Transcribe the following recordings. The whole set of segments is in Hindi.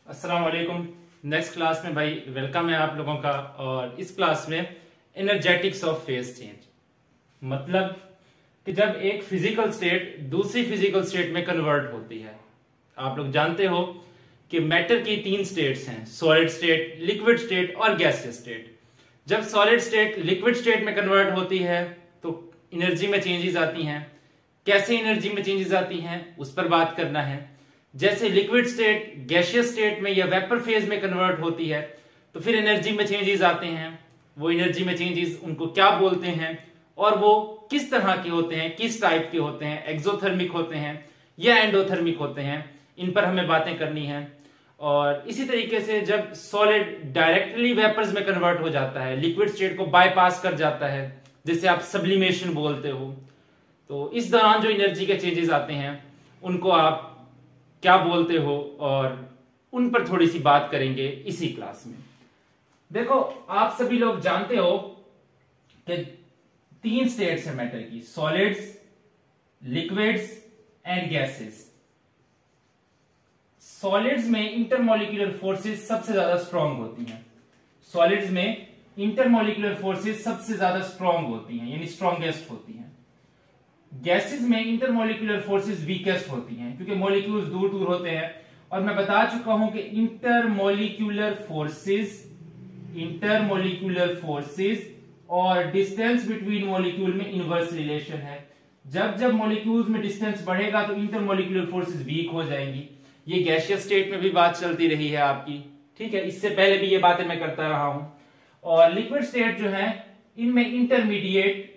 अस्सलाम वालेकुम। नेक्स्ट क्लास में भाई वेलकम है आप लोगों का। और इस क्लास में एनर्जेटिक्स ऑफ फेज चेंज मतलब कि जब एक फिजिकल स्टेट दूसरी फिजिकल स्टेट में कन्वर्ट होती है। आप लोग जानते हो कि मैटर की तीन स्टेट्स हैं, सॉलिड स्टेट, लिक्विड स्टेट और गैसियस स्टेट। जब सॉलिड स्टेट लिक्विड स्टेट में कन्वर्ट होती है तो एनर्जी में चेंजेस आती हैं। कैसे एनर्जी में चेंजेस आती हैं उस पर बात करना है। जैसे लिक्विड स्टेट गैसियस स्टेट में या वेपर फेज में कन्वर्ट होती है तो फिर एनर्जी में चेंजेस आते हैं। वो एनर्जी में चेंजेस उनको क्या बोलते हैं और वो किस तरह के होते हैं, किस टाइप के होते हैं, एक्सोथर्मिक होते हैं या एंडोथर्मिक होते हैं, इन पर हमें बातें करनी है। और इसी तरीके से जब सॉलिड डायरेक्टली वेपर्स में कन्वर्ट हो जाता है, लिक्विड स्टेट को बाईपास कर जाता है, जिसे आप सब्लिमेशन बोलते हो, तो इस दौरान जो एनर्जी के चेंजेस आते हैं उनको आप क्या बोलते हो और उन पर थोड़ी सी बात करेंगे इसी क्लास में। देखो, आप सभी लोग जानते हो कि तीन स्टेट्स है मैटर की, solids, liquids and gases. Solids में इंटरमोलिक्यूलर फोर्सेस सबसे ज्यादा स्ट्रांग होती हैं। सॉलिड्स में इंटरमोलिक्यूलर फोर्सेस सबसे ज्यादा स्ट्रांग होती हैं, यानी स्ट्रांगेस्ट होती हैं। गैसेस में इंटरमोलिक्यूलर फोर्सेस वीकेस्ट होती हैं क्योंकि मॉलिक्यूल्स दूर दूर होते हैं। और मैं बता चुका हूं कि इंटरमोलिक्यूलर फोर्सेस और डिस्टेंस बिटवीन मॉलिक्यूल में इनवर्स रिलेशन है। जब जब मॉलिक्यूल्स में डिस्टेंस बढ़ेगा तो इंटरमोलिक्यूलर फोर्सेस वीक हो जाएंगी। ये गैसियस स्टेट में भी बात चलती रही है आपकी, ठीक है, इससे पहले भी ये बातें मैं करता रहा हूं। और लिक्विड स्टेट जो है इनमें इंटरमीडिएट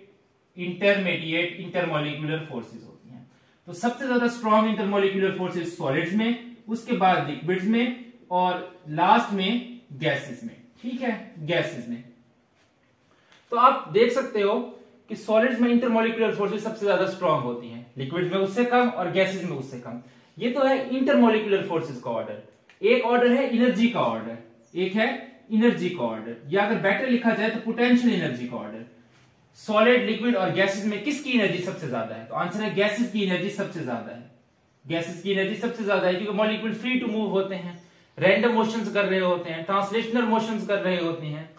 इंटरमोलिक्यूलर फोर्सेस होती हैं। तो सबसे ज्यादा स्ट्रॉन्ग इंटरमोलिक्यूलर फोर्सेस सॉलिड्स में, उसके बाद लिक्विड्स में और लास्ट में गैसेस में, ठीक है, गैसेस में। तो आप देख सकते हो कि सॉलिड्स में इंटरमोलिक्यूलर फोर्सेस सबसे ज्यादा स्ट्रॉन्ग होती हैं, लिक्विड्स में उससे कम और गैसेस में उससे कम। ये तो है इंटरमोलिक्यूलर फोर्सेस का ऑर्डर। एक ऑर्डर है एनर्जी का ऑर्डर, एक है एनर्जी का ऑर्डर, या अगर बेटर लिखा जाए तो पोटेंशियल एनर्जी का ऑर्डर। सॉलिड, लिक्विड और गैसेस में किसकी एनर्जी सबसे ज्यादा है? तो आंसर है गैसेस की एनर्जी सबसे ज्यादा है। गैसेस की एनर्जी सबसे ज्यादा है क्योंकि मॉलिक्यूल फ्री टू मूव होते हैं, रैंडम मोशंस कर रहे होते हैं, ट्रांसलेशनल मोशंस कर रहे होते हैं।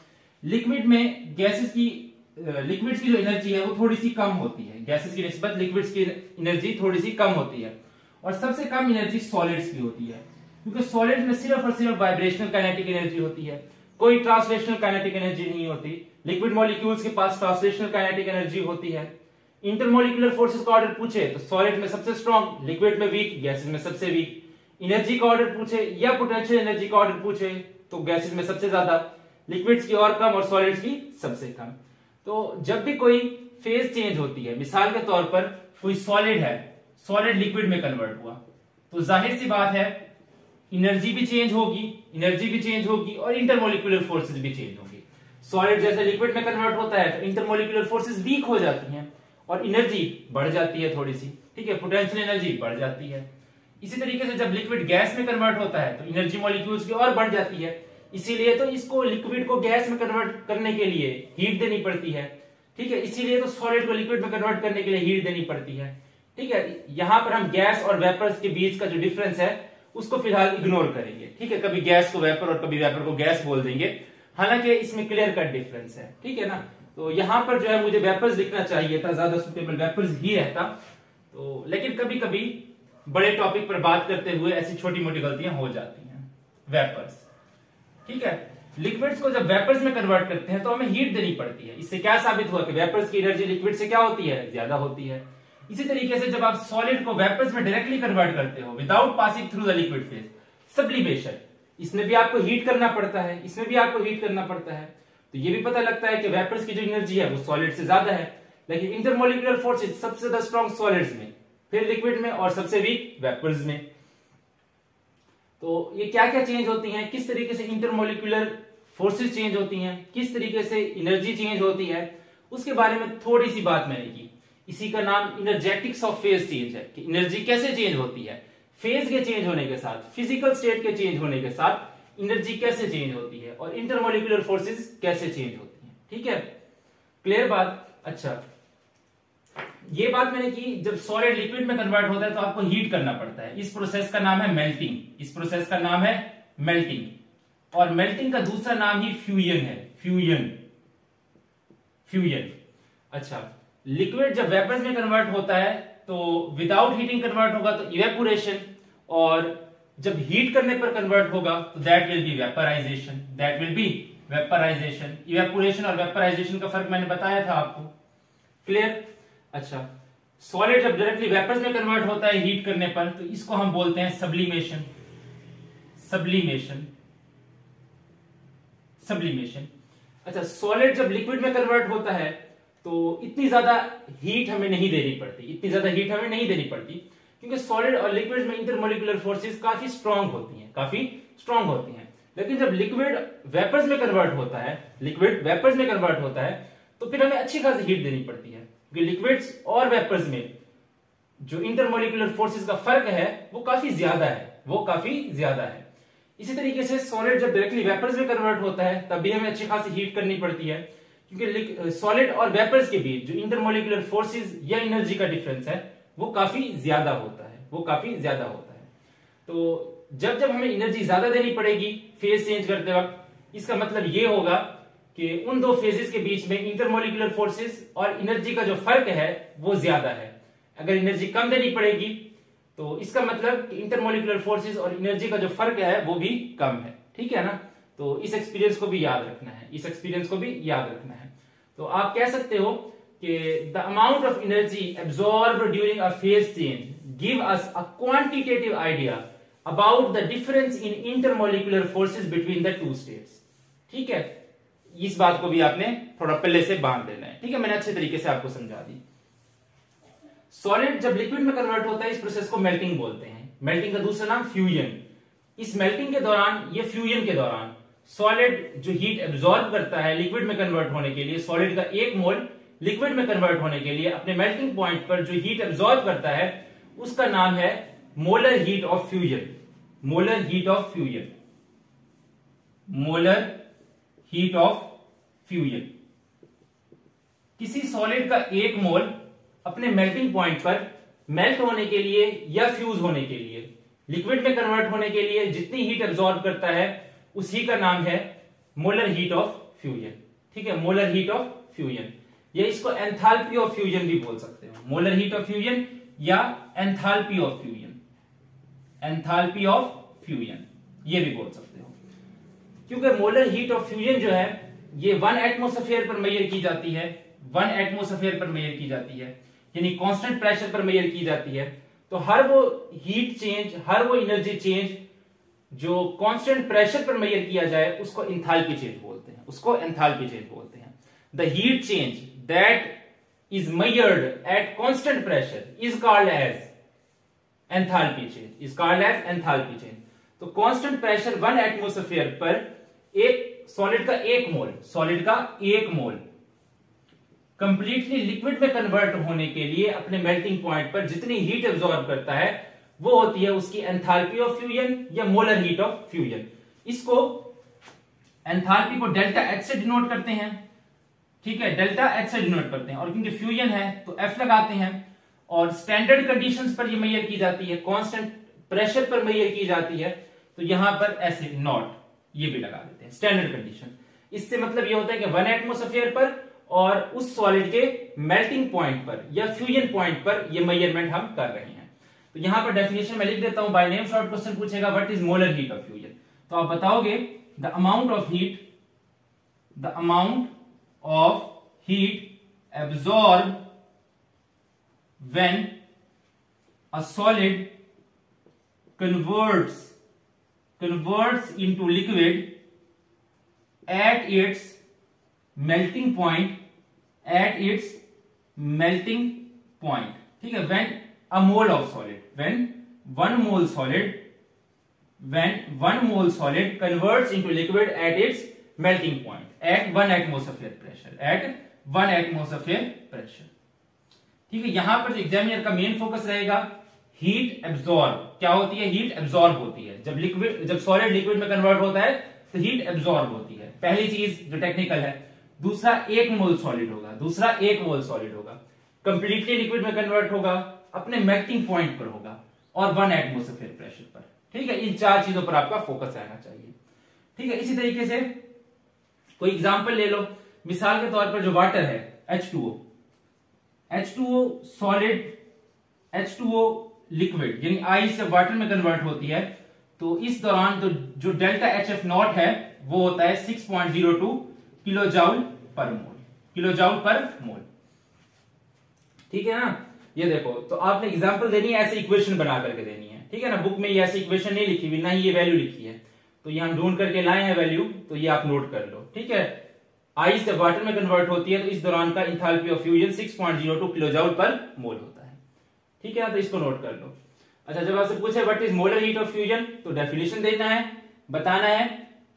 लिक्विड में लिक्विड्स की जो एनर्जी है वो थोड़ी सी कम होती है, गैसेस की निस्बत लिक्विड्स की एनर्जी थोड़ी सी कम होती है। और सबसे कम एनर्जी सॉलिड्स की होती है क्योंकि सॉलिड्स में सिर्फ और सिर्फ वाइब्रेशनल काइनेटिक एनर्जी होती है, कोई ट्रांसलेशनल काइनेटिक एनर्जी नहीं होती। लिक्विड मॉलिक्यूल्स के पास ट्रांसलेशनल काइनेटिक एनर्जी होती है। इंटरमोलिक्यूलर फोर्सेस का ऑर्डर पूछे तो सॉलिड में सबसे स्ट्रांग, लिक्विड में वीक, गैसेस में सबसे वीक। एनर्जी का ऑर्डर पूछे या पोटेंशियल एनर्जी का ऑर्डर पूछे तो गैसेस में सबसे ज्यादा, लिक्विड्स की और कम और सॉलिड्स की सबसे कम। तो जब भी कोई फेज चेंज होती है, मिसाल के तौर पर कोई सॉलिड है, सॉलिड लिक्विड में कन्वर्ट हुआ, तो जाहिर सी बात है एनर्जी भी चेंज होगी और इंटरमोलिक्यूलर फोर्सेस भी चेंज होगी। सॉलिड जैसे लिक्विड में कन्वर्ट होता है तो इंटरमोलिक्यूलर फोर्सेस वीक हो जाती हैं और एनर्जी बढ़ जाती है थोड़ी सी, ठीक है, पोटेंशियल एनर्जी बढ़ जाती है। इसी तरीके से जब लिक्विड गैस में कन्वर्ट होता है तो एनर्जी मॉलिक्यूल्स की और बढ़ जाती है। इसीलिए तो इसको लिक्विड को गैस में कन्वर्ट करने के लिए हीट देनी पड़ती है, ठीक है, इसीलिए तो सॉलिड को लिक्विड में कन्वर्ट करने के लिए हीट देनी पड़ती है, ठीक है। यहां पर हम गैस और वेपर्स के बीच का जो डिफरेंस है उसको फिलहाल इग्नोर करेंगे, ठीक है। कभी गैस को वेपर और कभी वेपर को गैस बोल देंगे, हालांकि इसमें क्लियर कट डिफरेंस है, ठीक है ना। तो यहां पर जो है मुझे वेपर्स लिखना चाहिए था, ज्यादा सुटेबल वेपर्स ही रहता, तो लेकिन कभी कभी बड़े टॉपिक पर बात करते हुए ऐसी छोटी मोटी गलतियां हो जाती हैं। वेपर्स, ठीक है। लिक्विड्स को जब वेपर्स में कन्वर्ट करते हैं तो हमें हीट देनी पड़ती है। इससे क्या साबित हुआ कि वेपर्स की एनर्जी लिक्विड से क्या होती है, ज्यादा होती है। इसी तरीके से जब आप सॉलिड को वेपर्स में डायरेक्टली कन्वर्ट करते हो without passing through the liquid phase, sublimation, इसमें भी आपको हीट करना पड़ता है, इसमें भी आपको हीट करना पड़ता है। तो ये भी पता लगता है कि वेपर्स की जो एनर्जी है वो सॉलिड से ज्यादा है, लेकिन इंटरमोलिक्यूलर फोर्सेस सबसे ज्यादा स्ट्रॉन्ग सॉलिड्स में, फिर लिक्विड में और सबसे वीक वेपर्स में। तो ये क्या क्या चेंज होती हैं, किस तरीके से इंटरमोलिक्यूलर फोर्सेस चेंज होती हैं, किस तरीके से एनर्जी चेंज होती है, उसके बारे में थोड़ी सी बात मैंने की। इसी का नाम एनर्जेटिक्स ऑफ फेज चेंज है कि एनर्जी कैसे चेंज होती है, फेज के चेंज होने के साथ, फिजिकल स्टेट के चेंज होने के साथ एनर्जी कैसे चेंज होती है और इंटरमोलिक्यूलर फोर्सेस कैसे चेंज होती हैं, ठीक है, क्लियर बात। अच्छा, ये बात मैंने की, जब सॉलिड लिक्विड में कन्वर्ट होता है तो आपको हीट करना पड़ता है। इस प्रोसेस का नाम है मेल्टिंग, इस प्रोसेस का नाम है मेल्टिंग, और मेल्टिंग का दूसरा नाम ही फ्यूजन है, फ्यूजन। अच्छा, लिक्विड जब वेपर्स में कन्वर्ट होता है तो विदाउट हीटिंग कन्वर्ट होगा तो इवेपोरेशन, और जब हीट करने पर कन्वर्ट होगा तो that will be vaporisation, that will be vaporisation. Evaporation और वेपराइजेशन का फर्क मैंने बताया था आपको, क्लियर। अच्छा, सॉलिड जब डायरेक्टली वेपर्स में कन्वर्ट होता है हीट करने पर तो इसको हम बोलते हैं सब्लिमेशन, सब्लिमेशन। अच्छा, सॉलिड जब लिक्विड में कन्वर्ट होता है तो इतनी ज्यादा हीट हमें नहीं देनी पड़ती, क्योंकि सॉलिड और लिक्विड में इंटरमोलिकुलर फोर्सेस काफी स्ट्रांग होती हैं। लेकिन जब लिक्विड वेपर्स में कन्वर्ट होता है तो फिर हमें अच्छी खासी हीट देनी पड़ती है, क्योंकि लिक्विड्स और वेपर्स में जो इंटरमोलिकुलर फोर्सेस का फर्क है वो काफी ज्यादा है। इसी तरीके से सॉलिड जब डायरेक्टली वेपर्स में कन्वर्ट होता है तब भी हमें अच्छी खासी हीट करनी पड़ती है, क्योंकि सॉलिड और वेपर्स के बीच जो इंटरमोलिकुलर फोर्सेस या एनर्जी का डिफरेंस है वो काफी ज्यादा होता है। तो जब हमें एनर्जी ज्यादा देनी पड़ेगी फेज चेंज करते वक्त, इसका मतलब ये होगा कि उन दो फेजेस के बीच में इंटरमोलिकुलर फोर्सेस और एनर्जी का जो फर्क है वो ज्यादा है। अगर एनर्जी कम देनी पड़ेगी तो इसका मतलब इंटरमोलिकुलर फोर्सेस और एनर्जी का जो फर्क है वो भी कम है, ठीक है ना। तो इस एक्सपीरियंस को भी याद रखना है। तो आप कह सकते हो कि the amount of energy absorbed during a phase change give us a quantitative idea about the difference in intermolecular forces between the two states, ठीक है। इस बात को भी आपने थोड़ा पहले से बांध लेना है, ठीक है। मैंने अच्छे तरीके से आपको समझा दी। सॉलिड जब लिक्विड में कन्वर्ट होता है इस प्रोसेस को मेल्टिंग बोलते हैं। मेल्टिंग का दूसरा नाम फ्यूजन। इस मेल्टिंग के दौरान, ये फ्यूजन के दौरान सॉलिड जो हीट एब्सॉर्ब करता है लिक्विड में कन्वर्ट होने के लिए, सॉलिड का एक मोल लिक्विड में कन्वर्ट होने के लिए अपने मेल्टिंग पॉइंट पर जो हीट एब्सॉर्ब करता है उसका नाम है molar heat of fusion. Molar heat of fusion. किसी सॉलिड का एक मोल अपने मेल्टिंग पॉइंट पर मेल्ट होने के लिए या फ्यूज होने के लिए, लिक्विड में कन्वर्ट होने के लिए जितनी हीट एब्सॉर्ब करता है उसी का नाम है मोलर हीट ऑफ फ्यूजन, ठीक है। मोलर हीट ऑफ फ्यूजन, या इसको एंथैल्पी ऑफ फ्यूजन भी बोल सकते हो। मोलर हीट ऑफ फ्यूजन या एंथैल्पी ऑफ फ्यूजन, ये भी बोल सकते हो। क्योंकि मोलर हीट ऑफ फ्यूजन जो है ये 1 एटमोस्फेयर पर मेजर की जाती है, 1 एटमोस्फेयर पर मेजर की जाती है, यानी कांस्टेंट प्रेशर पर मेजर की जाती है। तो हर वो हीट चेंज, हर वो एनर्जी चेंज जो कांस्टेंट प्रेशर पर मेजर किया जाए उसको एंथैल्पी चेंज बोलते हैं। The heat change that is measured at constant pressure is called as enthalpy change, तो कांस्टेंट प्रेशर 1 एटमोस्फेयर पर एक सॉलिड का एक मोल कंप्लीटली लिक्विड में कन्वर्ट होने के लिए अपने मेल्टिंग पॉइंट पर जितनी हीट एब्सॉर्ब करता है वो होती है उसकी एंथैल्पी ऑफ फ्यूजन या मोलर हीट ऑफ फ्यूजन। इसको एंथैल्पी को डेल्टा एच से डिनोट करते हैं, ठीक है, डेल्टा एच से डिनोट करते हैं, और क्योंकि फ्यूजन है तो एफ लगाते हैं। और स्टैंडर्ड कंडीशंस पर ये मेजर की जाती है, कांस्टेंट प्रेशर पर मेजर की जाती है, तो यहां पर ऐसे नॉट ये भी लगा देते हैं, स्टैंडर्ड कंडीशन। इससे मतलब ये होता है कि 1 एटमोस्फेयर पर और उस सॉलिड के मेल्टिंग पॉइंट पर या फ्यूजन पॉइंट पर ये मेजरमेंट हम कर रहे हैं। तो यहां पर डेफिनेशन में लिख देता हूं, बाय नेम शॉर्ट क्वेश्चन पूछेगा what is molar heat of fusion, तो आप बताओगे the amount of heat absorbed when a solid converts into liquid at its melting point, ठीक है। when a mole of solid, when one mole solid converts into liquid at its melting point at 1 atmosphere pressure, ठीक है। यहां पर एग्जामिनर का मेन फोकस रहेगा हीट एब्सॉर्ब। क्या होती है? हीट एब्सॉर्ब होती है। जब सॉलिड लिक्विड में कन्वर्ट होता है तो हीट एब्सॉर्ब होती है, पहली चीज जो टेक्निकल है। दूसरा 1 मोल सॉलिड होगा, कंप्लीटली लिक्विड में कन्वर्ट होगा, अपने मेल्टिंग पॉइंट पर होगा और 1 एटमोस्फेयर प्रेशर पर, ठीक है, इन 4 चीजों पर आपका फोकस रहना चाहिए। ठीक है, इसी तरीके से कोई एग्जांपल ले लो, मिसाल के तौर पर जो वाटर है H2O सॉलिड, H2O लिक्विड, यानी आइस जब वाटर में कन्वर्ट होती है तो इस दौरान तो जो डेल्टा HF0 है वो होता है 6.02 किलोजाउल पर मोल। ठीक है ना, ये देखो, तो आपने एग्जांपल देनी है, ऐसे इक्वेशन बना करके देनी है। ठीक है ना, बुक में ये ऐसी इक्वेशन नहीं लिखी हुई, ना ही ये वैल्यू लिखी है, तो ये हम ढूंढ करके लाए हैं वैल्यू, तो ये आप नोट कर लो। ठीक है, आइस जब वाटर में कन्वर्ट होती है तो इस दौरान का इंथैल्पी ऑफ फ्यूजन 6.02 किलोजाउल पर मोल होता है। ठीक है, तो इसको नोट कर लो। अच्छा, जब आपसे पूछे what is molar heat of fusion, तो डेफिनेशन देना है, बताना है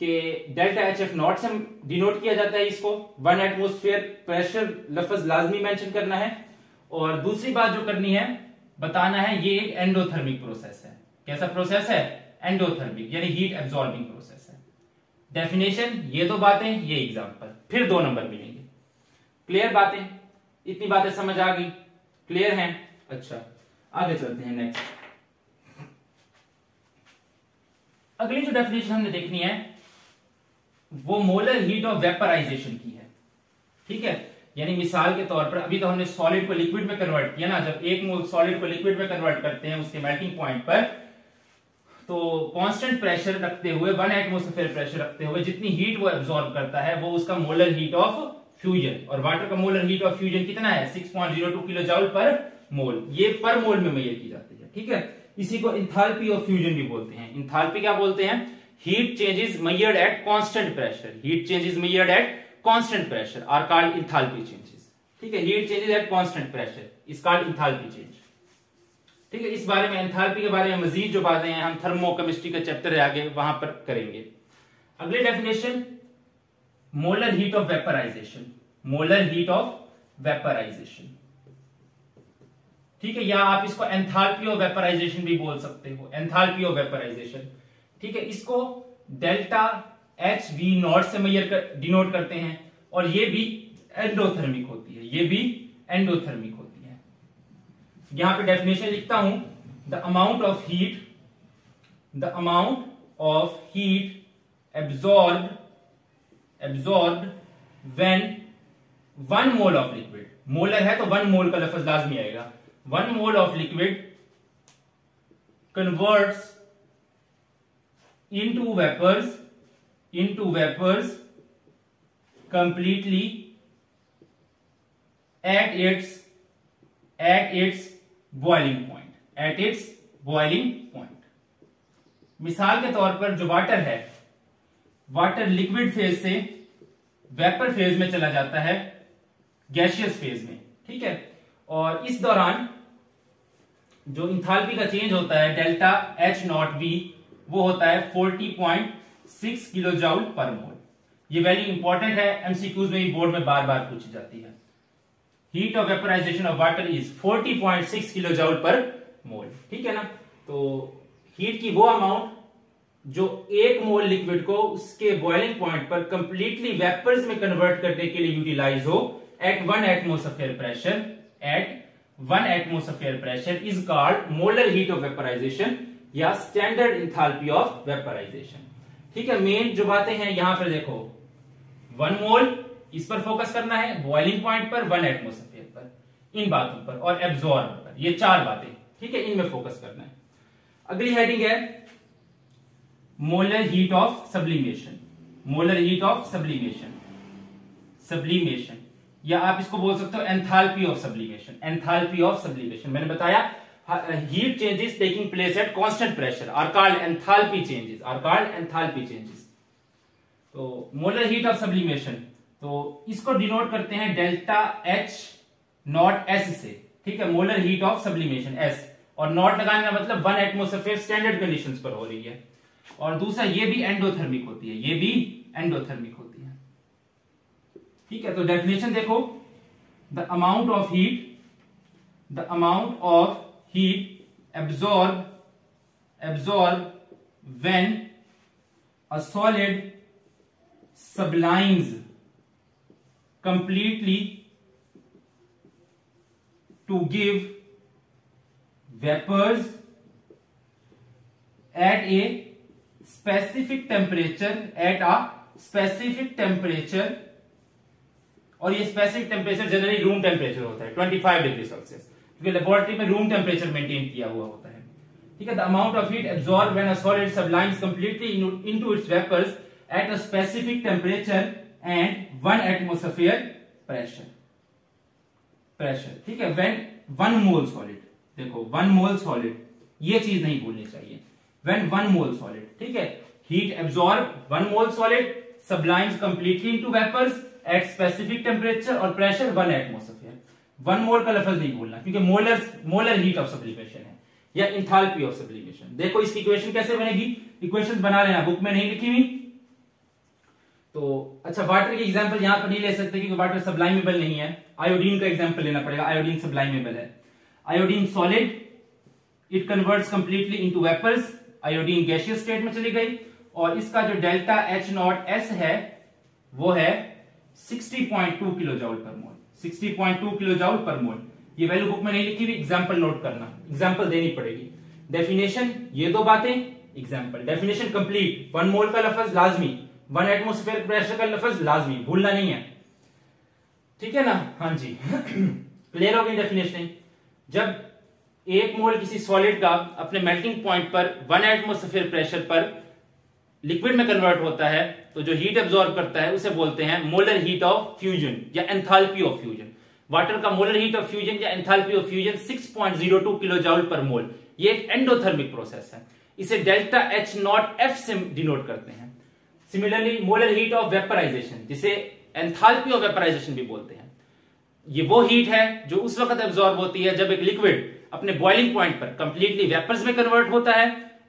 कि डेल्टा HF0 से डिनोट किया जाता है इसको, 1 एटमॉस्फेयर प्रेशर लफ्ज लाजमी मेंशन करना है, और दूसरी बात जो करनी है, बताना है ये एक एंडोथर्मिक प्रोसेस है। कैसा प्रोसेस है? एंडोथर्मिक, यानी हीट एब्जॉर्बिंग प्रोसेस है। डेफिनेशन ये 2 बातें, ये एग्जांपल, फिर 2 नंबर मिलेंगे। क्लियर बातें? इतनी बातें समझ आ गई? क्लियर हैं? अच्छा, आगे चलते हैं नेक्स्ट। अगली जो डेफिनेशन हमने देखनी है वो मोलर हीट ऑफ वेपराइजेशन की है। ठीक है, यानी मिसाल के तौर पर अभी तो हमने सॉलिड को लिक्विड में कन्वर्ट किया ना, जब 1 मोल सॉलिड को लिक्विड में कन्वर्ट करते हैं उसके मेल्टिंग पॉइंट पर, तो कांस्टेंट प्रेशर रखते हुए, 1 एटमॉस्फेयर प्रेशर रखते हुए जितनी हीट वो एब्जॉर्ब करता है वो उसका मोलर हीट ऑफ फ्यूजन, और वाटर का मोलर हीट ऑफ फ्यूजन कितना है? 6.02 किलोजाउल पर मोल। ये पर मोल में मेजर की जाती है। ठीक है, इसी को इंथैल्पी ऑफ फ्यूजन भी बोलते हैं। इंथैल्पी क्या बोलते हैं? Heat changes measured at constant pressure, heat changes measured at constant pressure are called enthalpy changes. ठीक है, heat changes at constant pressure is called enthalpy change. ठीक है, इस बारे में, एंथैल्पी के बारे में मजीद जो बातें हैं हम थर्मोकेमिस्ट्री का चैप्टर है आगे, वहां पर करेंगे। अगली definition, molar heat of vaporisation. Molar heat of vaporisation, ठीक है, या आप इसको एंथैल्पी ऑफ वेपराइजेशन भी बोल सकते हो, एंथैल्पी ऑफ वेपराइजेशन। ठीक है, इसको डेल्टा HV0 से डिनोट करते हैं, और ये भी एंडोथर्मिक होती है, ये भी एंडोथर्मिक होती है। यहां पे डेफिनेशन लिखता हूं, the amount of heat absorbed when 1 mole of liquid, molar है तो 1 मोल का लफ्ज लाजमी आएगा, 1 mole of liquid converts into vapors completely at its boiling point। मिसाल के तौर पर जो वाटर है, वाटर लिक्विड फेज से वेपर फेज में चला जाता है, गैसियस फेज में। ठीक है, और इस दौरान जो इंथैल्पी का चेंज होता है डेल्टा H0V, वो होता है 40.6 किलोजाउल पर मोल। ये वैल्यू इंपॉर्टेंट है, एमसीक्यूज में भी बोर्ड में बार बार पूछी जाती है। Heat of vaporisation of water is 40.6 kilojoule per mole. ठीक है ना, तो हीट की वो अमाउंट जो 1 मोल लिक्विड को उसके बॉइलिंग पॉइंट पर कंप्लीटली वेपर्स में कन्वर्ट करने के लिए यूटिलाइज हो at 1 atmosphere pressure is called molar heat of vaporisation या स्टैंडर्ड इंथैल्पी ऑफ वेपराइजेशन। ठीक है, मेन जो बातें हैं यहां पर देखो, 1 मोल इस पर फोकस करना है, बॉइलिंग पॉइंट पर, 1 एटमॉस्फेयर पर, इन बातों पर, और एब्जॉर्ब पर, ये 4 बातें। ठीक है, इनमें फोकस करना है। अगली हेडिंग है molar heat of sublimation. Molar heat of sublimation, या आप इसको बोल सकते हो एंथैल्पी ऑफ सब्लिमेशन। मैंने बताया heat changes taking place at constant pressure are called enthalpy changes. तो मोलर हीट ऑफ सब्लिमेशन, तो इसको डिनोट करते हैं डेल्टा H0S से। ठीक है, molar heat of sublimation S, और नॉट लगाने का मतलब 1 एटमॉस्फेयर स्टैंडर्ड कंडीशंस पर हो रही है। और दूसरा ये भी एंडोथर्मिक होती है, ठीक है। तो डेफिनेशन देखो, the amount of heat absorb when a solid sublimes completely to give vapors at a specific temperature, और ये specific temperature generally room temperature होता है 25 डिग्री सेल्सियस, क्योंकि लेबोरेटरी में रूम टेम्परेचर मेंटेन किया हुआ होता है। ठीक है, the amount of heat absorb when a solid sublimes completely into its vapours at a specific temperature and 1 atmosphere pressure. ठीक है, व्हेन 1 मोल सॉलिड, देखो 1 मोल सॉलिड, ये चीज नहीं भूलनी चाहिए, व्हेन 1 मोल सॉलिड, ठीक है, heat absorb 1 mole solid sublimes completely into vapours at specific temperature और प्रेशर 1 एटमॉस्फेयर। 1 मोल का लफ्ज नहीं भूलना, क्योंकि मोलर हीट ऑफ सब्लिमेशन है या एंथैल्पी ऑफ सब्लिमेशन। देखो इसकी इक्वेशन कैसे बनेगी, इक्वेशन बना लेना, बुक में नहीं लिखी हुई तो। अच्छा, वाटर की एग्जांपल यहां पर नहीं ले सकते क्योंकि वाटर सब्लाइमेबल नहीं है, आयोडीन का एग्जांपल लेना पड़ेगा, आयोडीन सब्लाइमेबल है। Iodine solid, it converts completely into vapours, iodine gaseous state में चली गई, और इसका जो डेल्टा H0S है वो है 60.2 किलो जूल पर मोल, 60.2 किलो जूल पर मोल। ये वैल्यू बुक में नहीं लिखी हुई, एग्जांपल नोट करना, एग्जांपल देनी पड़ेगी। डेफिनेशन, ये दो बातें, एग्जांपल। डेफिनेशन कंप्लीट, 1 मोल का लफ्ज लाजमी, 1 एटमॉस्फेयर प्रेशर का लफ्ज लाजमी, भूलना नहीं है, ठीक है ना। हाँ जी क्लियर हो गई डेफिनेशन। जब 1 मोल किसी सॉलिड का अपने मेल्टिंग पॉइंट पर 1 एटमॉस्फेयर प्रेशर पर लिक्विड में कन्वर्ट होता है तो जो हीट एब्सॉर्ब करता है उसे बोलते हैं मोलर हीट ऑफ फ्यूजन या एंथैल्पी ऑफ फ्यूजन। वाटर का मोलर हीट ऑफ फ्यूजन या enthalpy of fusion 6.02 kilojoule per mole. ये एक एंडोथर्मिक प्रोसेस है, इसे डेल्टा H0F से डिनोट करते हैं। Similarly molar heat of vaporisation, जिसे एंथैल्पी ऑफ वेपराइजेशन भी बोलते हैं, ये वो हीट है जो उस वक्त एब्सॉर्ब होती है जब एक लिक्विड अपने बॉइलिंग पॉइंट पर कंप्लीटली वेपर्स में कन्वर्ट होता है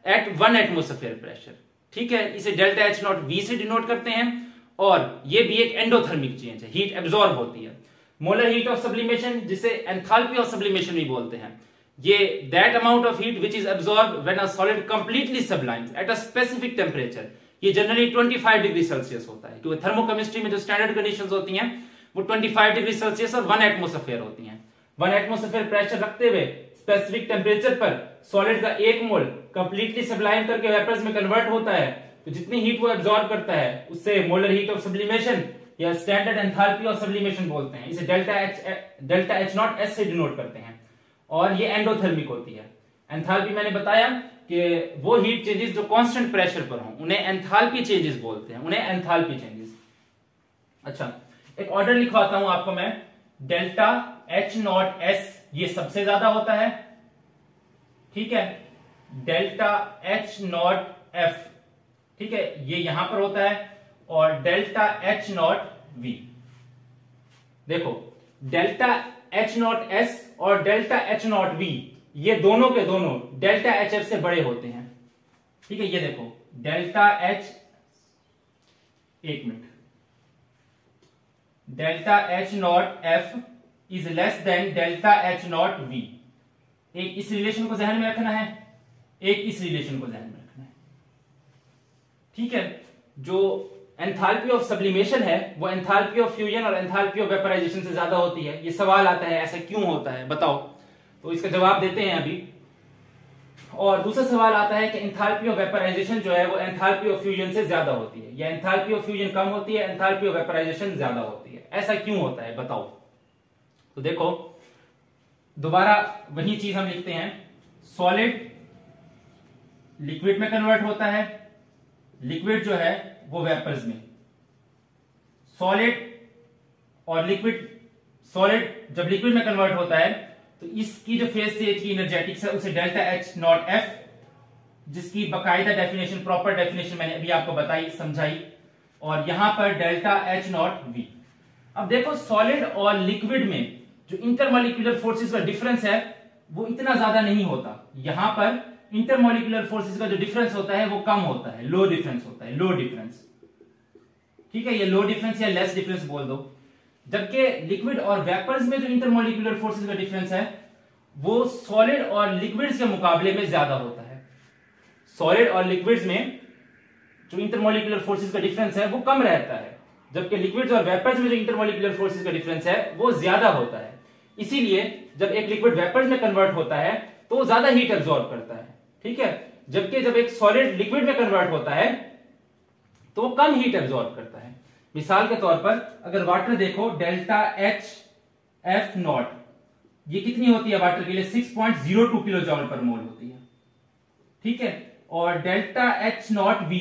एट 1 एटमॉस्फेयर प्रेशर। ठीक है, इसे डेल्टा H0V से डिनोट करते हैं, और ये भी एक एंडोथर्मिक चेंज है, हीट एब्सॉर्ब होती है। मोलर हीट ऑफ सब्लिमेशन, जिसे एंथैल्पी ऑफ सब्लिमेशन भी बोलते हैं, ये that amount of heat which is absorb when a solid completely सब्लाइम्स eight a specific temperature. ये जनरली 25 डिग्री सेल्सियस होता है, क्योंकि थर्मोकेमिस्ट्री में जो स्टैंडर्ड कंडीशंस होती हैं वो 25 डिग्री सेल्सियस और 1 एटमॉस्फेयर होती हैं। 1 एटमॉस्फेयर प्रेशर रखते हुए स्पेसिफिक टेम्परेचर पर सॉलिड का 1 मोल कंप्लीटली सब्लाइम करके वेपर्स में कन्वर्ट होता है, तो जितनी हीट वो एब्सॉर्ब करता है उससे मोलर हीट ऑफ सब्लिमेशन या स्टैंडर्ड एंथैल्पी ऑफ सब्लिमेशन बोलते हैं। इसे डेल्टा H0S से डिनोट करते हैं, और ये एंडोथर्मिक होती है। एंथैल्पी मैंने बताया कि वो हीट चेंजेस जो कांस्टेंट प्रेशर पर हों उन्हें एंथैल्पी चेंजेस बोलते हैं, उन्हें एंथैल्पी चेंजेस। अच्छा, एक ऑर्डर लिखवाता हूं आपको मैं। डेल्टा H0S ये सबसे ज्यादा होता है, ठीक है। डेल्टा H0F, ठीक है, ये यहां पर होता है, और डेल्टा H0V। देखो डेल्टा H0S और डेल्टा H0V ये दोनों के दोनों डेल्टा HF से बड़े होते हैं, ठीक है। ये देखो delta delta H0F is less than delta H0V। एक इस रिलेशन को ध्यान में रखना है, एक इस रिलेशन को ध्यान में रखना है, ठीक है। जो एंथैल्पी ऑफ सब्लिमेशन है वो एंथैल्पी ऑफ फ्यूजन और एंथैल्पी ऑफ वेपराइजेशन से ज्यादा होती है। ये सवाल आता है ऐसा क्यों होता है बताओ, तो इसका जवाब देते हैं अभी। और दूसरा सवाल आता है कि एंथैल्पी ऑफ वेपराइजेशन जो है वो एंथैल्पी ऑफ फ्यूजन से ज्यादा होती है, या एंथैल्पी ऑफ फ्यूजन कम होती है, एंथैल्पी ऑफ वेपराइजेशन ज्यादा होती है, ऐसा क्यों होता है बताओ। तो देखो दोबारा वही चीज हम लिखते हैं, सॉलिड लिक्विड में कन्वर्ट होता है, लिक्विड जो है वो वेपर्स में, सॉलिड और लिक्विड, सॉलिड जब लिक्विड में कन्वर्ट होता है तो इसकी जो फेज स्टेज की एनर्जेटिक्स है उसे डेल्टा H0F, जिसकी बकायदा डेफिनेशन, प्रॉपर डेफिनेशन मैंने अभी आपको बताई समझाई, और यहां पर डेल्टा H0V। अब देखो सॉलिड और लिक्विड में जो इंटरमॉलिक्यूलर फोर्सेस का डिफरेंस है वो इतना ज्यादा नहीं होता। यहां पर इंटरमॉलिक्यूलर फोर्सेस का जो डिफरेंस होता है वो कम होता है, लो डिफरेंस होता है, लो डिफरेंस, ठीक है। ये लो डिफरेंस या लेस डिफरेंस बोल दो। जबकि लिक्विड और वेपर्स में जो इंटरमॉलिक्यूलर फोर्सेस का डिफरेंस है वो सॉलिड और लिक्विड्स के मुकाबले में ज्यादा होता है। सॉलिड और लिक्विड्स में जो इंटरमॉलिक्यूलर फोर्सेस का डिफरेंस है वो कम रहता है, जबकि लिक्विड्स और वेपर्स में जो इंटरमॉलिक्यूलर फोर्सेस का डिफरेंस है वो ज्यादा होता है। इसीलिए जब एक लिक्विड वेपर्स में कन्वर्ट होता है तो वो ज्यादा हीट एब्सॉर्ब करता है, ठीक है। जबकि जब एक सॉलिड लिक्विड में कन्वर्ट होता है तो वो कम हीट एब्जॉर्ब करता है। मिसाल के तौर पर अगर वाटर देखो, डेल्टा एच एफ नॉट, ये कितनी होती है वाटर के लिए? 6.02 किलो जॉल पर मोल होती है, ठीक है। और delta H nought V,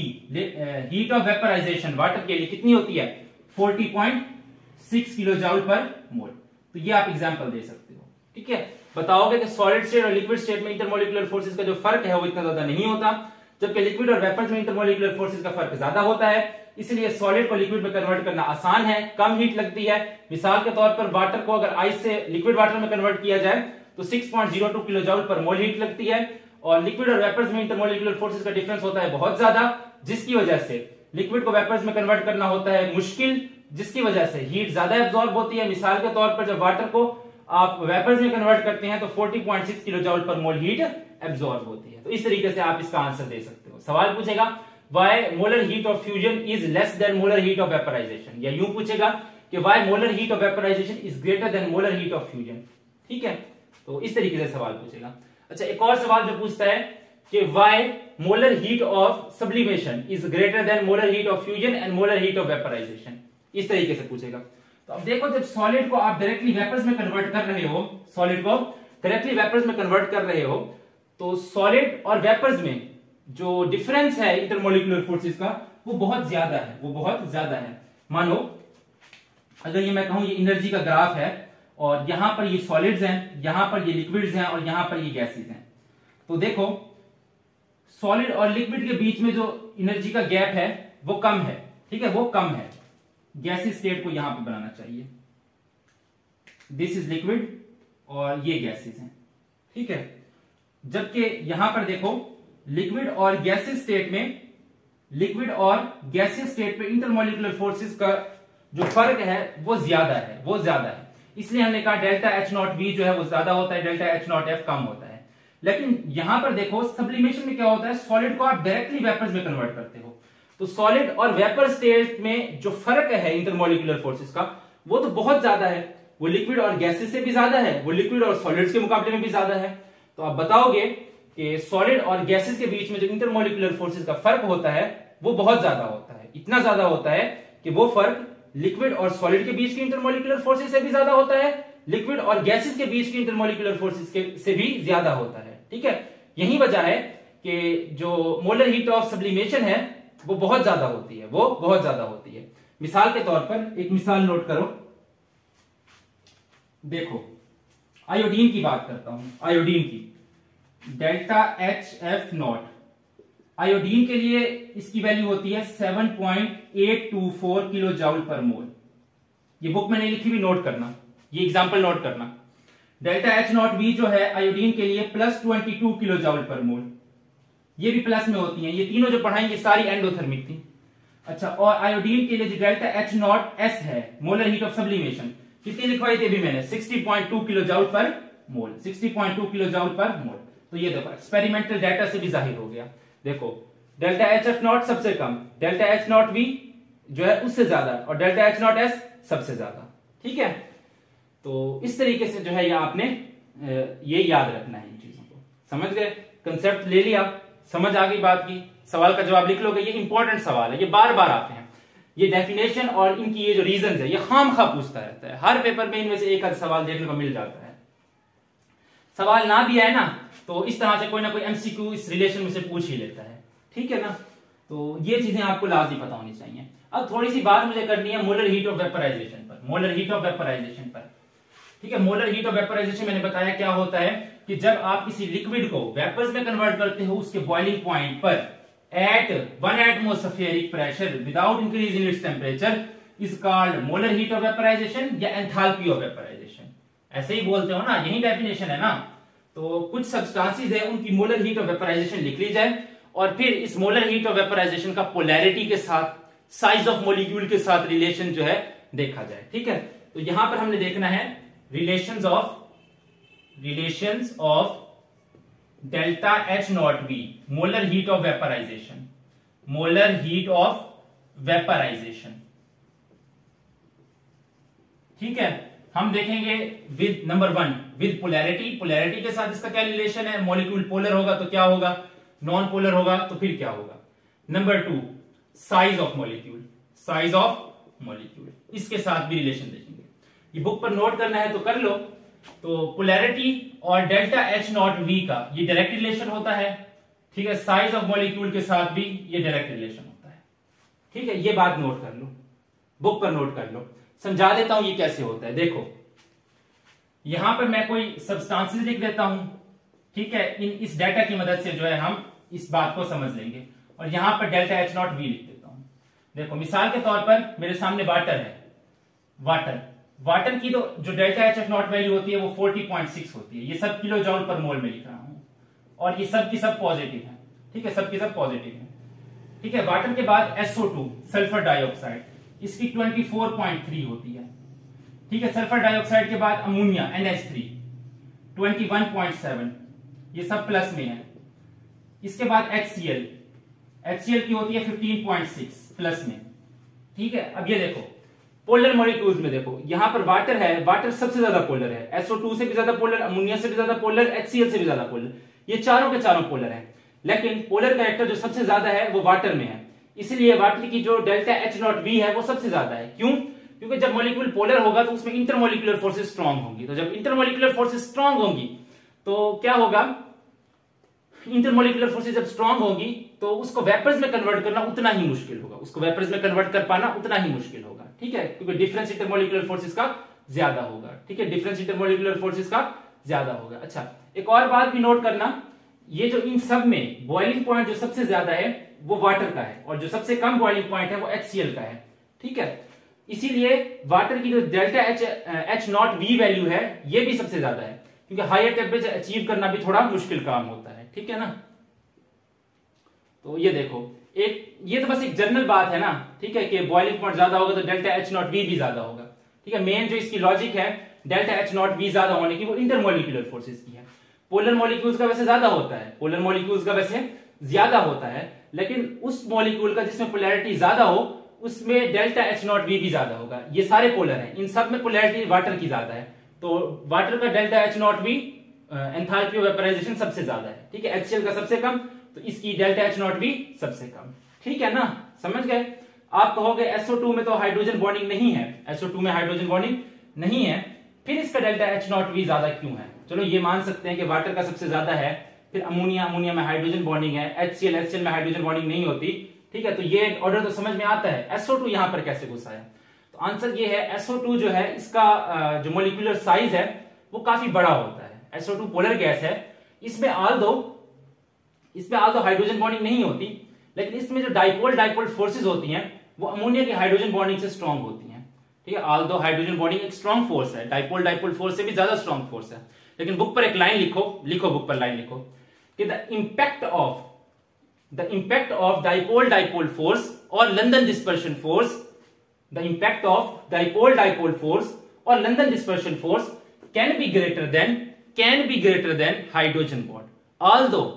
heat of vaporisation water के लिए कितनी होती है? 40.6 किलो जॉल पर मोल। तो ये आप एग्जांपल दे सकते हो, ठीक है। बताओगे कि सॉलिड स्टेट और लिक्विड स्टेट में इंटरमोलिकुलर फोर्सेस का जो फर्क है वो इतना ज्यादा नहीं होता, जबकि लिक्विड और वेपर्स में इंटरमोलिकुलर फोर्सेस का फर्क ज्यादा होता है। इसलिए सॉलिड को लिक्विड में कन्वर्ट करना आसान है, कम हीट लगती है। मिसाल के तौर पर वाटर को अगर आइस से लिक्विड वाटर में कन्वर्ट किया जाए तो 6.02 किलो जॉल पर मोल हीट लगती है। और लिक्विड और वेपर्स में इंटरमोलिकुलर फोर्सेस का डिफरेंस होता है बहुत ज्यादा, जिसकी वजह से लिक्विड को वेपर्स में कन्वर्ट करना होता है मुश्किल, जिसकी वजह से हीट ज्यादा एब्जॉर्ब होती है। मिसाल के तौर पर जब वाटर को आप वेपर्स में कन्वर्ट करते हैं तो 40.6 किलो जॉल पर मोल हीट एब्जॉर्ब होती है। तो इस तरीके से आप इसका आंसर दे सकते हो। सवाल पूछेगा why molar heat of fusion is less than molar heat of vaporization, या यूं पूछेगा कि why molar heat of vaporization is greater than molar heat of fusion, ठीक है। तो इस तरीके से सवाल पूछेगा। अच्छा, एक और सवाल जो पूछता है कि why molar heat of sublimation is greater than molar heat of fusion and molar heat of vaporization, इस तरीके से पूछेगा। तो अब देखो, जब सॉलिड को आप डायरेक्टली वेपर्स में कन्वर्ट कर रहे हो, सॉलिड को डायरेक्टली वेपर्स में कन्वर्ट कर रहे हो, तो सॉलिड और वेपर्स में जो डिफरेंस है इंटरमोलिकुलर फोर्सेस का वो बहुत ज्यादा है, वो बहुत ज्यादा है। मानो अगर ये मैं कहूं ये एनर्जी का ग्राफ है और यहां पर ये सॉलिड्स हैं, यहां पर ये लिक्विड्स हैं और यहां पर ये गैसेस हैं, तो देखो सॉलिड और लिक्विड के बीच में जो एनर्जी का गैप है वो कम है, ठीक है, वो कम है। गैसेस स्टेट को यहां पर बनाना चाहिए, दिस इज लिक्विड और ये गैसेस हैं, ठीक है। जबकि यहां पर देखो लिक्विड और गैसेस स्टेट में, लिक्विड और गैसेस स्टेट में इंटरमोलिकुलर फोर्सेस का जो फर्क है वो ज्यादा है, वो ज्यादा है। इसलिए हमने कहा डेल्टा एच नॉट वी जो है वो ज्यादा होता है, डेल्टा एच नॉट एफ कम होता है। लेकिन यहां पर देखो सब्लिमेशन में क्या होता है, सॉलिड को आप डायरेक्टली वेपर्स में कन्वर्ट करते हो, तो सॉलिड और वेपर स्टेट में जो फर्क है इंटरमोलिकुलर फोर्सेस का वो तो बहुत ज्यादा है, वो लिक्विड और गैसेस से भी ज्यादा है, वो लिक्विड और सॉलिड्स के मुकाबले में भी ज्यादा है। तो आप बताओगे कि सॉलिड और गैसेस के बीच में जो इंटरमोलिकुलर फोर्सेस का फर्क होता है वो बहुत ज्यादा होता है, इतना ज्यादा होता है कि वो फर्क लिक्विड और सॉलिड के बीच की इंटरमोलिकुलर फोर्सेस से भी ज्यादा होता है, लिक्विड और गैसेस के बीच की इंटरमोलिकुलर फोर्सेस से भी ज्यादा होता है, ठीक है। यही वजह है कि जो मोलर हीट ऑफ सब्लिमेशन है वो बहुत ज्यादा होती है, वो बहुत ज्यादा होती है। मिसाल के तौर पर एक मिसाल नोट करो, देखो आयोडीन की बात करता हूं, आयोडीन की, delta H F not, iodine के लिए इसकी वैल्यू होती है 7.824 किलो जॉल पर मोल। ये बुक में नहीं लिखी हुई, नोट करना, ये एग्जांपल नोट करना। डेल्टा एच नॉट वी जो है आयोडीन के लिए +22 किलो जॉल पर मोल, ये भी प्लस में होती हैं, ये तीनों जो पढ़ाएंगे ये सारी एंडोथर्मिक थी। अच्छा, और आयोडीन के लिए जो डेल्टा एच नॉट एस है, मोलर हीट ऑफ सब्लिमेशन, कितनी लिखवाई थी अभी मैंने? 60.2 किलो जॉल पर मोल, 60.2 किलो जॉल पर मोल। तो ये देखो एक्सपेरिमेंटल डाटा से भी जाहिर हो गया। देखो डेल्टा एच एफ नॉट सबसे कम, डेल्टा एच नॉट वी जो है उससे ज्यादा, और डेल्टा एच नॉट एस सबसे ज्यादा, ठीक है। तो इस तरीके से जो है ये आपने ये याद रखना है, इन चीजों को समझ गए, कंसेप्ट ले लिया, समझ आ गई बात की, सवाल का जवाब लिख लोगे। ये इंपॉर्टेंट सवाल है, ये बार बार आते हैं, ये डेफिनेशन और इनकी ये जो रीजन है ये खामखा पूछता रहता है, हर पेपर में इनमें से एक आध सवाल देखने को मिल जाता है। सवाल ना भी आए ना तो इस तरह से कोई ना कोई एमसीक्यू इस रिलेशन में से पूछ ही लेता है, ठीक है ना। तो ये चीजें आपको लाजमी पता होनी चाहिए। अब थोड़ी सी बात मुझे करनी है मोलर हीट ऑफ वेपराइजेशन पर, मोलर हीट ऑफ वेपराइजेशन पर, ठीक है। मोलर हीट ऑफ वेपराइजेशन मैंने बताया क्या होता है कि जब आप किसी लिक्विड को वेपर्स में कन्वर्ट करते हो उसके बॉइलिंग पॉइंट पर at 1 atmospheric pressure without increase in its temperature is called molar heat of vaporisation या एंथैल्पी ऑफ वेपराइजेशन, ऐसे ही बोलते हो ना, यही डेफिनेशन है ना। तो कुछ सब्सटेंसेस है उनकी मोलर हीट ऑफ वेपराइजेशन लिख ली जाए और फिर इस मोलर हीट ऑफ वेपराइजेशन का पोलैरिटी के साथ, साइज ऑफ मॉलिक्यूल के साथ रिलेशन जो है देखा जाए, ठीक है। तो यहां पर हमने देखना है relations of delta H nought V, molar heat of vaporisation, molar heat of vaporisation, ठीक है। हम देखेंगे with number 1 with polarity, polarity के साथ इसका क्या रिलेशन है, मॉलिक्यूल पोलर होगा तो क्या होगा, नॉन पोलर होगा तो फिर क्या होगा। Number 2, size of molecule, size of molecule, इसके साथ भी रिलेशन देखेंगे। ये बुक पर नोट करना है तो कर लो। तो पोलैरिटी और डेल्टा H नॉट V का ये डायरेक्ट रिलेशन होता है, ठीक है। साइज ऑफ मॉलिक्यूल के साथ भी ये डायरेक्ट रिलेशन होता है, ठीक है। ये बात नोट कर लो, बुक पर नोट कर लो। समझा देता हूं ये कैसे होता है। देखो यहां पर मैं कोई सब्सटेंसेस लिख देता हूं, ठीक है। इस डाटा की मदद से जो है हम इस बात को समझ लेंगे। और यहां पर डेल्टा H नॉट V लिख देता हूं। देखो मिसाल के तौर पर मेरे सामने वाटर है, वाटर की तो जो डेल्टा H नॉट वैल्यू होती है वो 40.6 होती है। ये सब किलो जॉउल पर मोल में लिख रहा हूं और ये सब की सब पॉजिटिव है, ठीक है, सब की सब पॉजिटिव है, ठीक है। वाटर के बाद SO2 सल्फर डाइऑक्साइड, इसकी 24.3 होती है, ठीक है। सल्फर डाइऑक्साइड के बाद अमोनिया NH3 21.7, ये सब प्लस में है। इसके बाद HCl की होती है 15.6 प्लस में, ठीक है। अब ये देखो पोलर मॉलिक्यूल्स में देखो यहां पर वाटर है, वाटर सबसे ज्यादा पोलर है, SO2 से भी ज्यादा पोलर, अमोनिया से भी ज्यादा पोलर, HCl से भी ज्यादा पोलर, ये चारों के चारों पोलर है। लेकिन पोलर कैरेक्टर जो सबसे ज्यादा है वो वाटर में है, इसलिए वाटर की जो डेल्टा H नॉट V है वो सबसे ज्यादा है। क्यों? क्योंकि जब मॉलिक्यूल पोलर होगा तो उसमें इंटरमॉलिक्यूलर फोर्सेस स्ट्रांग होंगी। तो जब इंटरमॉलिक्यूलर फोर्सेस स्ट्रांग होंगी तो क्या होगा, इंटरमॉलिक्यूलर फोर्सेस जब स्ट्रांग होंगी तो उसको वेपर्स में कन्वर्ट करना उतना ही मुश्किल होगा, उसको वेपर्स में कन्वर्ट कर पाना उतना ही मुश्किल होगा, ठीक है। क्योंकि डिफरेंस इंटरमॉलिक्यूलर फोर्सेस का ज्यादा होगा, ठीक है, डिफरेंस इंटरमॉलिक्यूलर फोर्सेस का ज्यादा होगा। अच्छा, एक और बात भी नोट करना, ये जो इन सब में बॉइलिंग पॉइंट जो सबसे ज्यादा है वो वाटर का है और जो सबसे कम बॉइलिंग पॉइंट है वो HCl का है, ठीक है। इसीलिए वाटर की जो delta H nought V value है ये भी सबसे ज्यादा है, क्योंकि हायर टेम्परेचर अचीव करना भी थोड़ा मुश्किल काम होता है, ठीक है ना। तो ये देखो ये तो बस एक जनरल बात है ना, ठीक है, कि बॉइलिंग पॉइंट ज्यादा होगा तो डेल्टा H नॉट V भी ज्यादा होगा, ठीक है। मेन जो इसकी लॉजिक है डेल्टा H नॉट V ज्यादा होने की वो इंटरमॉलिक्यूलर फोर्सेस की है। पोलर मॉलिक्यूल्स का वैसे ज्यादा होता है, पोलर मॉलिक्यूल्स का वैसे ज्यादा होता है, लेकिन उस मॉलिक्यूल का जिसमें पोलैरिटी ज्यादा हो उसमें डेल्टा H नॉट V भी ज्यादा होगा। ये सारे पोलर हैं, इन सब में पोलैरिटी वाटर की ज्यादा है, तो वाटर का delta H nought V enthalpy of vaporisation सबसे ज्यादा है, ठीक है। HCl का सबसे कम, तो इसकी डेल्टा H नॉट V सबसे कम, ठीक है ना, समझ गए। आप कहोगे SO2 में तो हाइड्रोजन बॉन्डिंग नहीं है, SO2 में हाइड्रोजन बॉन्डिंग नहीं है, फिर इसका डेल्टा H नॉट V ज्यादा क्यों है? चलो ये मान सकते हैं कि वाटर का सबसे ज्यादा है, फिर अमोनिया में हाइड्रोजन बॉन्डिंग है, HCl में हाइड्रोजन बॉन्डिंग नहीं होती, ठीक है। तो ये ऑर्डर तो समझ में आता है। SO2 यहां पर कैसे घुसा है? तो आंसर ये है, SO2 जो है इसका जो मॉलिक्यूलर साइज है वो काफी बड़ा होता है। SO2 पोलर गैस है, इसमें आल्दो हाइड्रोजन बॉन्डिंग नहीं होती, लेकिन इसमें जो डाइपोल फोर्सेज होती हैं वो अमोनिया की हाइड्रोजन बॉन्डिंग से स्ट्रांग होती हैं, ठीक है। आल्दो हाइड्रोजन बॉन्डिंग एक स्ट्रांग फोर्स है, डाइपोल फोर्स से भी ज्यादा स्ट्रांग फोर्स है, लेकिन बुक पर एक लाइन लिखो बुक पर लाइन लिखो कि the impact of dipole force और London dispersion force, the impact of dipole force और London dispersion force can be greater than hydrogen bond, although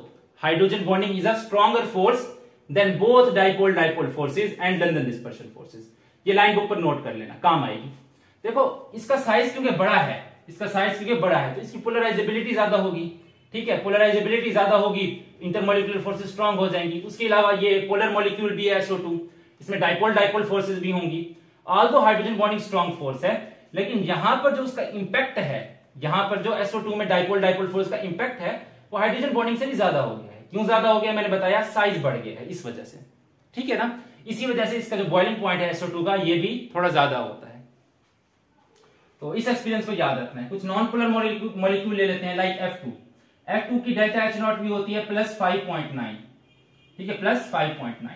hydrogen bonding is a stronger force than both dipole forces and London dispersion forces। ये लाइन बुक पर नोट कर लेना, काम आएगी। देखो इसका साइज क्योंकि बड़ा है तो इसकी पोलराइजेबिलिटी ज्यादा होगी, ठीक है। पोलराइजेबिलिटी ज्यादा होगी, इंटरमॉलिक्यूलर फोर्सेस स्ट्रांग हो जाएंगी। उसके अलावा ये पोलर मॉलिक्यूल भी है SO2, इसमें डाइपोल फोर्सेस भी होंगी। Although hydrogen bonding strong force है, लेकिन यहां पर जो उसका इंपैक्ट है, यहां पर जो SO2 में डाइपोल फोर्स का इंपैक्ट है वो हाइड्रोजन बॉन्डिंग से भी ज्यादा हो गया है। क्यों ज्यादा हो गया? मैंने बताया साइज बढ़ गया है इस वजह से, ठीक है ना। इसी वजह से इसका जो बॉइलिंग पॉइंट है SO2 का ये भी थोड़ा ज्यादा होता है। तो इस एक्सपीरियंस को याद रखना है। कुछ नॉन पोलर मॉलिक्यूल ले लेते हैं, लाइक F2 की डेल्टा H नॉट V होती है +5.9, ठीक है, +5.9।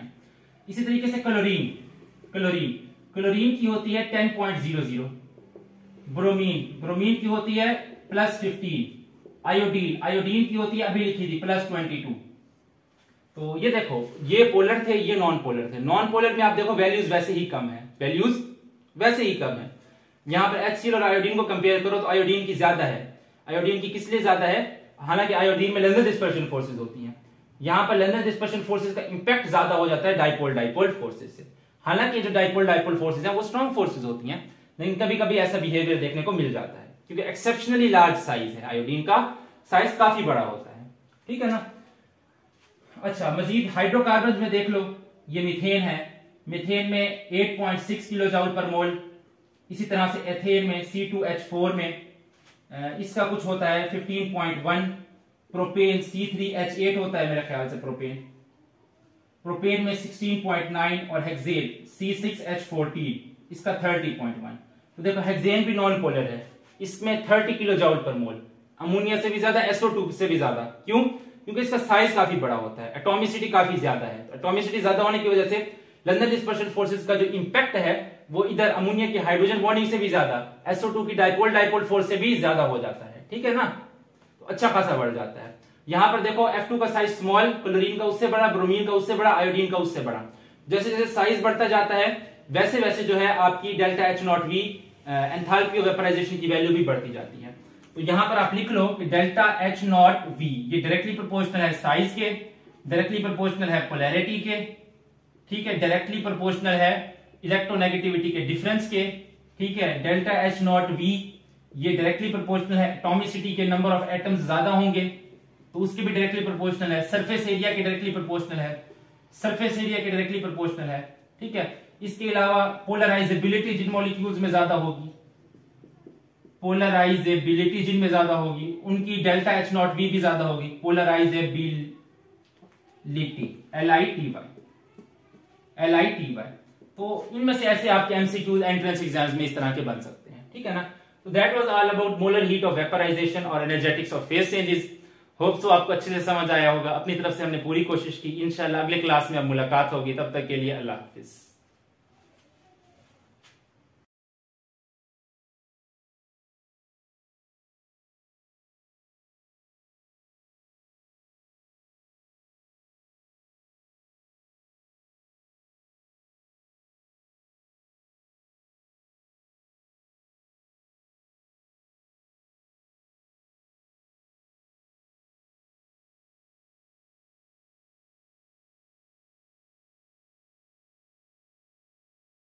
इसी तरीके से क्लोरीन की होती है 10.00, ब्रोमीन की होती है +15, आयोडीन की होती है अभी लिखी थी +22। तो ये देखो ये पोलर थे, ये नॉन पोलर थे। नॉन पोलर में आप देखो वैल्यूज वैसे ही कम है, यहां पर HCl और आयोडीन को कंपेयर करो तो आयोडीन की ज्यादा है। आयोडीन की किस लिए ज्यादा है? हालांकि आयोडीन में लंदन डिस्पर्शन फोर्सेज होती हैं, यहां पर लंदन डिस्पर्शन फोर्सेज का इंपैक्ट ज्यादा हो जाता है डाइपोल फोर्सेज से। हालांकि जो डाइपोल फोर्सेज हैं वो स्ट्रांग फोर्सेज होती हैं, लेकिन कभी कभी ऐसा बिहेवियर देखने को मिल जाता है, क्योंकि एक्सेप्शनली लार्ज साइज है, आयोडीन का साइज काफी बड़ा होता है, ठीक है ना। अच्छा, मजीद हाइड्रोकार्बन में देख लो, ये मीथेन है, मीथेन में 8.6 किलो जूल पर मोल। इसी तरह से एथेन में C2H4 में इसका कुछ होता है 15.1। प्रोपेन C3H8 होता है मेरे ख्याल से प्रोपेन में 16.9 और हेक्सेन C6H14 इसका 30.1। तो देखो हेक्सेन भी नॉन पोलर है, इसमें 30 किलो जूल पर मोल, अमोनिया से भी ज्यादा, SO2 से भी ज्यादा। क्यों? क्योंकि इसका साइज काफी बड़ा होता है, एटॉमिसिटी काफी ज्यादा है। एटॉमिसिटी ज्यादा होने की वजह से लंदन डिस्पर्शन फोर्सेस का जो इंपैक्ट है वो इधर अमोनिया की हाइड्रोजन बॉन्डिंग से भी ज्यादा, SO2 की डाइपोल फोर्स से भी ज्यादा हो जाता है, ठीक है ना, तो अच्छा खासा बढ़ जाता है। यहां पर देखो F2 का साइज स्मॉल, क्लोरीन का उससे बड़ा, ब्रोमीन का उससे बड़ा, आयोडीन का उससे बड़ा। जैसे जैसे साइज बढ़ता जाता है वैसे वैसे जो है आपकी delta H0V enthalpy of vaporisation की वैल्यू भी बढ़ती जाती है। तो यहां पर आप लिख लो कि डेल्टा H0V ये डायरेक्टली प्रोपोर्शनल है साइज के, डायरेक्टली प्रोपोर्शनल है पोलैरिटी के, ठीक है, डायरेक्टली प्रोपोर्शनल है इलेक्ट्रोनेगेटिविटी के डिफरेंस के, ठीक है। डेल्टा H0V ये डायरेक्टली प्रोपोर्शनल है एटॉमिसिटी के, नंबर ऑफ एटम्स ज्यादा होंगे तो उसके भी डायरेक्टली प्रोपोर्शनल है, सरफेस एरिया के डायरेक्टली प्रोपोर्शनल है, सरफेस एरिया के डायरेक्टली प्रोपोर्शनल है, ठीक है। इसके अलावा पोलराइजेबिलिटी जिन मॉलिक्यूल्स में ज्यादा होगी, पोलराइजेबिलिटी जिनमें ज्यादा होगी उनकी डेल्टा H0V भी ज्यादा होगी, पोलराइजेबिलिटी LITY। तो इनमें से ऐसे आपके एमसीक्यूज एंट्रेंस एग्जाम्स में इस तरह के बन सकते हैं, ठीक है ना। तो that was all about molar heat of vaporisation और energetics of phase changes. Hope so आपको अच्छे से समझ आया होगा। अपनी तरफ से हमने पूरी कोशिश की। इंशाल्लाह अगले क्लास में अब मुलाकात होगी, तब तक के लिए अल्लाह हाफिज।